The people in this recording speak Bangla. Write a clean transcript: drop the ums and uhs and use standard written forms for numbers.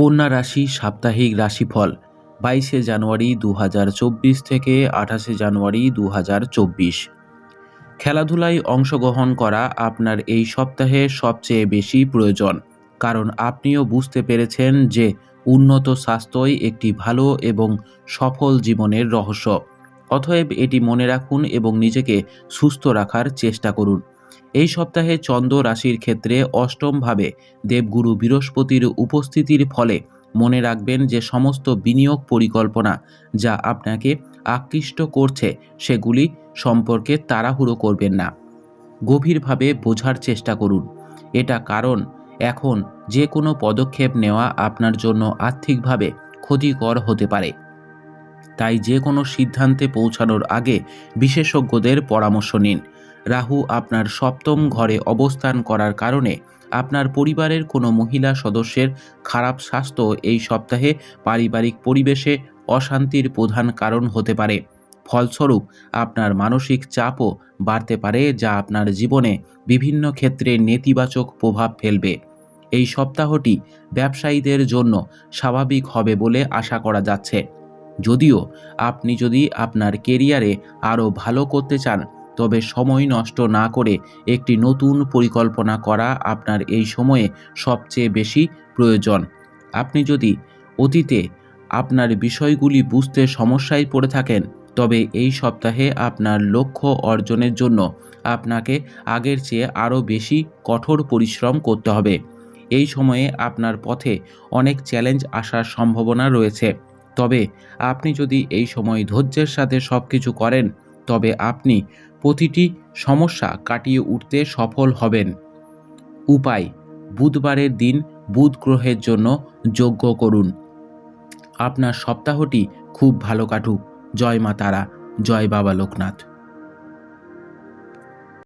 কন্যা রাশি সাপ্তাহিক রাশিফল 22শে জানুয়ারি 2024 থেকে 28শে জানুয়ারি 2024। খেলাধুলায় অংশগ্রহণ করা আপনার এই সপ্তাহে সবচেয়ে বেশি প্রয়োজন, কারণ আপনিও বুঝতে পেরেছেন যে উন্নত স্বাস্থ্যই একটি ভালো এবং সফল জীবনের রহস্য। অতএব এটি মনে রাখুন এবং নিজেকে সুস্থ রাখার চেষ্টা করুন। এই সপ্তাহে চন্দ্র রাশির ক্ষেত্রে অষ্টমভাবে দেবগুরু বৃহস্পতির উপস্থিতির ফলে মনে রাখবেন যে সমস্ত বিনিয়োগ পরিকল্পনা যা আপনাকে আকৃষ্ট করছে সেগুলি সম্পর্কে তাড়াহুড়ো করবেন না। গভীরভাবে বোঝার চেষ্টা করুন। এটা কারণ এখন যে কোনো পদক্ষেপ নেওয়া আপনার জন্য আর্থিকভাবে ক্ষতিকর হতে পারে। তাই যে কোনো সিদ্ধান্তে পৌঁছানোর আগে বিশেষজ্ঞদের পরামর্শ নিন। রাহু আপনার সপ্তম ঘরে অবস্থান করার কারণে আপনার পরিবারের কোনো মহিলা সদস্যের খারাপ স্বাস্থ্য এই সপ্তাহে পারিবারিক পরিবেশে অশান্তির প্রধান কারণ হতে পারে। ফলস্বরূপ আপনার মানসিক চাপও বাড়তে পারে, যা আপনার জীবনে বিভিন্ন ক্ষেত্রে নেতিবাচক প্রভাব ফেলবে। এই সপ্তাহটি ব্যবসায়ীদের জন্য স্বাভাবিক হবে বলে আশা করা যাচ্ছে। যদিও আপনি যদি আপনার কেরিয়ারে আরও ভালো করতে চান, তবে সময় নষ্ট না করে একটি নতুন পরিকল্পনা করা আপনার এই সময়ে সবচেয়ে বেশি প্রয়োজন। আপনি যদি অতীতে আপনার বিষয়গুলি বুঝতে সমস্যায় পড়ে থাকেন, তবে এই সপ্তাহে আপনার লক্ষ্য অর্জনের জন্য আপনাকে আগের চেয়ে আরও বেশি কঠোর পরিশ্রম করতে হবে। এই সময়ে আপনার পথে অনেক চ্যালেঞ্জ আসার সম্ভাবনা রয়েছে, তবে আপনি যদি এই সময় ধৈর্যের সাথে সব কিছু করেন, তবে আপনি প্রতিটি সমস্যা কাটিয়ে উঠতে সফল হবেন। উপায়: বুধবারের দিন বুধ গ্রহের জন্য যজ্ঞ করুন। আপনার সপ্তাহটি খুব ভালো কাটুক। জয় মা তারা, জয় বাবা লোকনাথ।